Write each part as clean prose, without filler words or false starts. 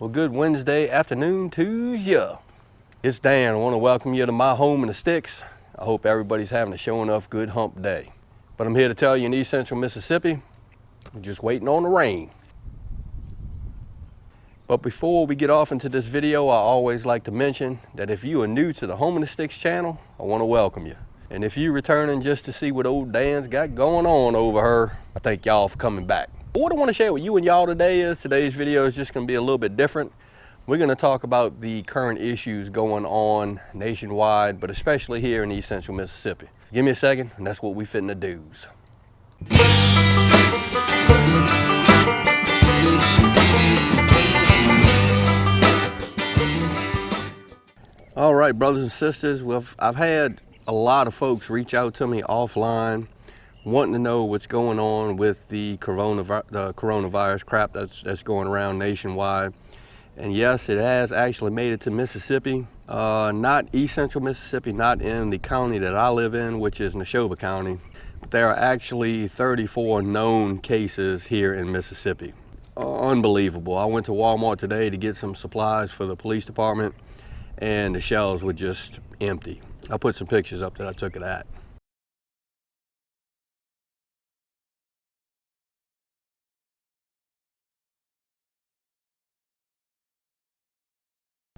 Well, good Wednesday afternoon to ya. It's Dan. I want to welcome you to my home in the sticks. I hope everybody's having a show enough good hump day. But I'm here to tell you in East Central Mississippi, we're just waiting on the rain. But before we get off into this video, I always like to mention that if you are new to the Home in the Sticks channel, I want to welcome you. And if you're returning just to see what old Dan's got going on over her, I thank y'all for coming back. What I want to share with you and y'all today is today's video is just going to be a little bit different. We're going to talk about the current issues going on nationwide, but especially here in East Central Mississippi. So give me a second, and that's what we finna do's. All right, brothers and sisters, I've had a lot of folks reach out to me offline wanting to know what's going on with the coronavirus crap that's going around nationwide. And yes, it has actually made it to Mississippi, not East Central Mississippi, not in the county that I live in, which is Neshoba County. But there are actually 34 known cases here in Mississippi. Unbelievable. I went to Walmart today to get some supplies for the police department, and the shelves were just empty. I'll put some pictures up that I took of that.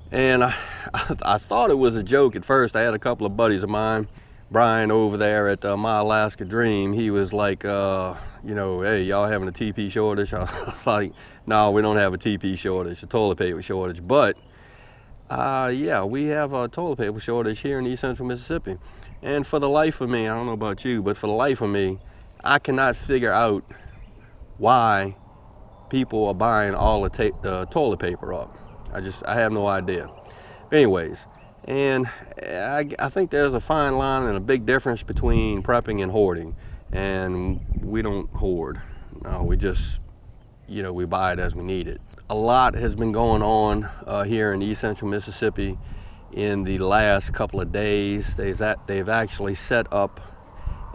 And I thought it was a joke at first. I had a couple of buddies of mine, Brian over there at My Alaska Dream. He was like, you know, hey, y'all having a TP shortage? I was like, no, we don't have a TP shortage, a toilet paper shortage. But yeah, we have a toilet paper shortage here in East Central Mississippi. And for the life of me, I don't know about you, but for the life of me, I cannot figure out why people are buying all the toilet paper up. I have no idea. But anyways, and I think there's a fine line and a big difference between prepping and hoarding. And we don't hoard. No, we just, you know, we buy it as we need it. A lot has been going on here in East Central Mississippi in the last couple of days. They've actually set up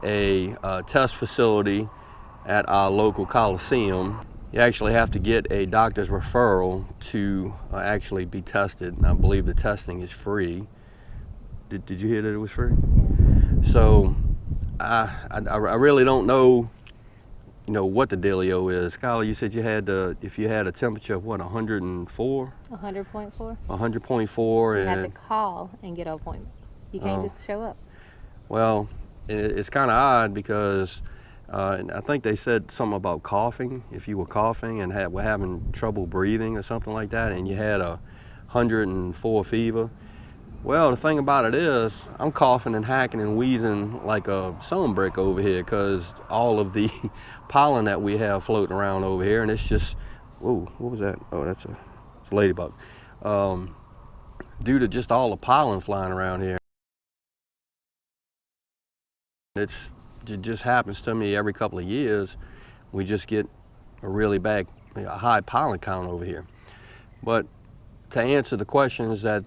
a test facility at our local Coliseum. You actually have to get a doctor's referral to actually be tested. And I believe the testing is free. Did you hear that it was free? So I really don't know, you know, what the dealio is. Kyla, you said you had if you had a temperature of what, 104? 100.4. 100.4. You have to call and get an appointment. You can't just show up. Well, it's kind of odd because I think they said something about coughing. If you were coughing and were having trouble breathing or something like that, and you had a 104 fever. Well, the thing about it is, I'm coughing and hacking and wheezing like a sun brick over here because all of the pollen that we have floating around over here, and it's just, whoa, what was that? Oh, it's a ladybug. Due to just all the pollen flying around here. It just happens to me every couple of years. We just get a really bad, a high pollen count over here. But to answer the questions that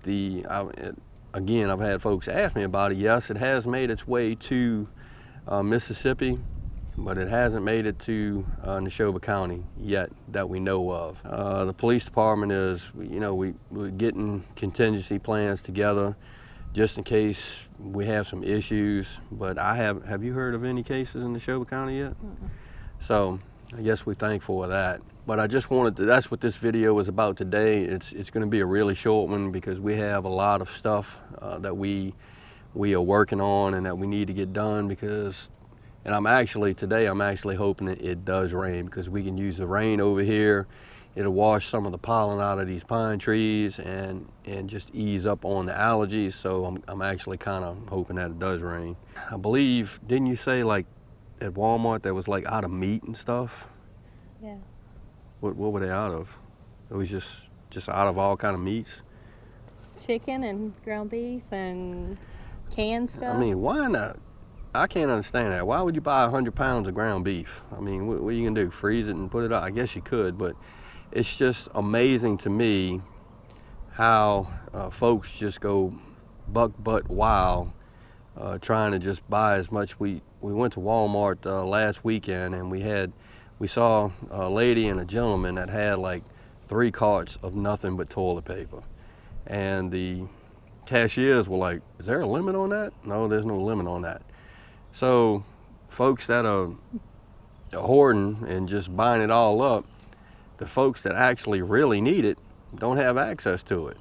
again, I've had folks ask me about it. Yes, it has made its way to Mississippi, but it hasn't made it to Neshoba County yet that we know of. The police department is, you know, we're getting contingency plans together just in case we have some issues. But have you heard of any cases in Neshoba County yet? Mm-mm. So I guess we're thankful for that. But I just wanted to, that's what this video is about today. It's going to be a really short one because we have a lot of stuff that we are working on and that we need to get done because, and today I'm actually hoping that it does rain because we can use the rain over here. It'll wash some of the pollen out of these pine trees and just ease up on the allergies. So I'm actually kind of hoping that it does rain. I believe, didn't you say like at Walmart that was like out of meat and stuff? Yeah. What were they out of? It was just out of all kind of meats? Chicken and ground beef and canned stuff. I mean, why not? I can't understand that. Why would you buy 100 pounds of ground beef? I mean, what are you gonna do? Freeze it and put it out? I guess you could, but it's just amazing to me how folks just go buck butt wild trying to just buy as much. We went to Walmart last weekend and we saw a lady and a gentleman that had like 3 carts of nothing but toilet paper. And the cashiers were like, is there a limit on that? No, there's no limit on that. So folks that are hoarding and just buying it all up, the folks that actually really need it don't have access to it.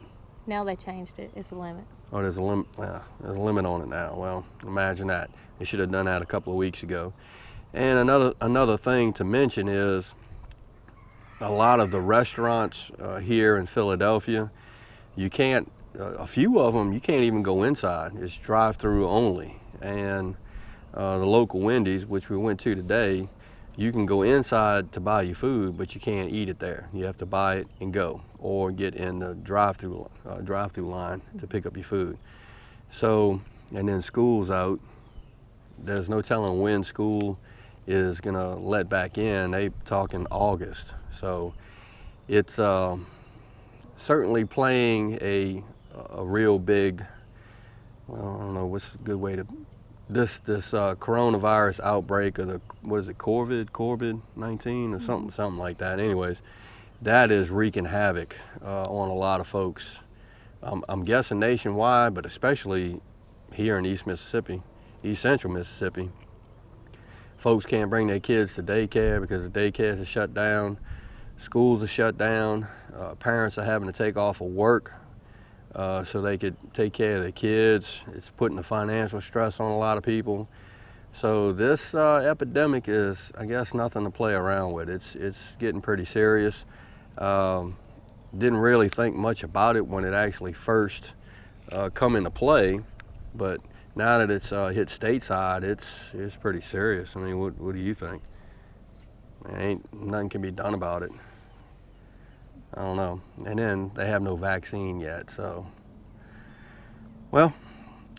Now they changed it. It's a limit. Oh, there's a limit. There's a limit on it now. Well, imagine that. They should have done that a couple of weeks ago. And another thing to mention is a lot of the restaurants here in Philadelphia, you can't. A few of them you can't even go inside. It's drive-through only. And the local Wendy's, which we went to today, you can go inside to buy your food, but you can't eat it there. You have to buy it and go, or get in the drive-through line to pick up your food. So, and then school's out. There's no telling when school is gonna let back in. They talking August. So it's certainly playing a real big, well, I don't know what's a good way to, this coronavirus outbreak, or the, what is it, COVID-19 or something like that. Anyways, that is wreaking havoc on a lot of folks. I'm guessing nationwide, but especially here in East Central Mississippi. Folks can't bring their kids to daycare because the daycares are shut down. Schools are shut down. Parents are having to take off of work so they could take care of their kids. It's putting a financial stress on a lot of people. So this epidemic is, I guess, nothing to play around with. It's getting pretty serious. Didn't really think much about it when it actually first come into play, but now that it's hit stateside, it's pretty serious. I mean, what do you think? Nothing can be done about it. I don't know. And then they have no vaccine yet, so. Well,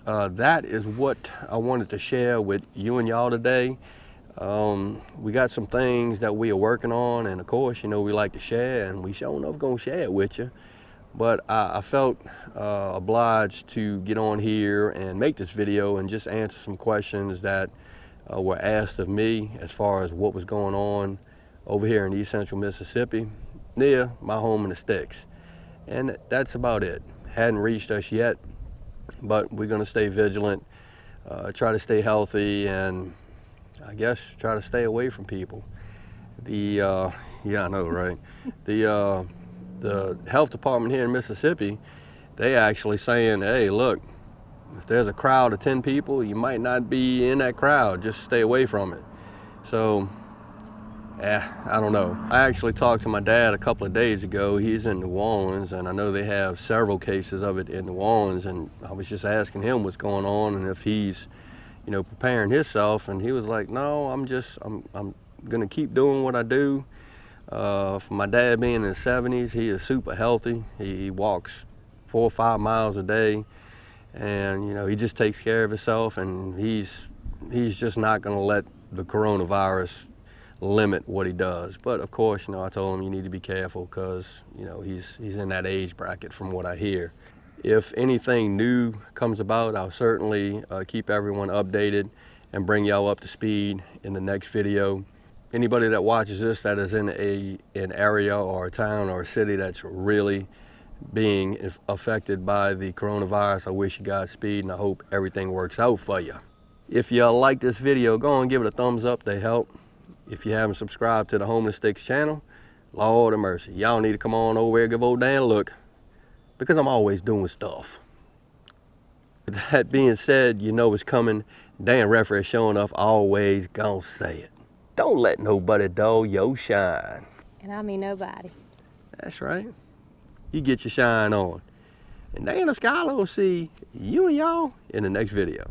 that is what I wanted to share with you and y'all today. We got some things that we are working on, and of course, you know, we like to share, and we sure enough gonna share it with you. But I felt obliged to get on here and make this video and just answer some questions that were asked of me as far as what was going on over here in East Central Mississippi, near my home in the sticks. And that's about it. Hadn't reached us yet, but we're gonna stay vigilant, try to stay healthy, and I guess try to stay away from people. Yeah, I know, right? The health department here in Mississippi, they actually saying, hey, look, if there's a crowd of 10 people, you might not be in that crowd. Just stay away from it. So, I don't know. I actually talked to my dad a couple of days ago. He's in New Orleans, and I know they have several cases of it in New Orleans, and I was just asking him what's going on and if he's, you know, preparing himself, and he was like, no, I'm gonna keep doing what I do. For my dad being in his 70s, he is super healthy. He walks 4 or 5 miles a day, and you know, he just takes care of himself, and he's just not gonna let the coronavirus limit what he does. But of course, you know, I told him you need to be careful because, you know, he's in that age bracket from what I hear. If anything new comes about, I'll certainly keep everyone updated and bring y'all up to speed in the next video. Anybody that watches this that is in an area or a town or a city that's really being affected by the coronavirus, I wish you Godspeed, and I hope everything works out for you. If you like this video, go and give it a thumbs up to help. If you haven't subscribed to the Home in the Sticks channel, Lord of mercy, y'all need to come on over here and give old Dan a look, because I'm always doing stuff. With that being said, you know it's coming. Dan Referee showing up, always gonna say it. Don't let nobody dull your shine. And I mean nobody. That's right. You get your shine on. And Dan and Skylar will see you and y'all in the next video.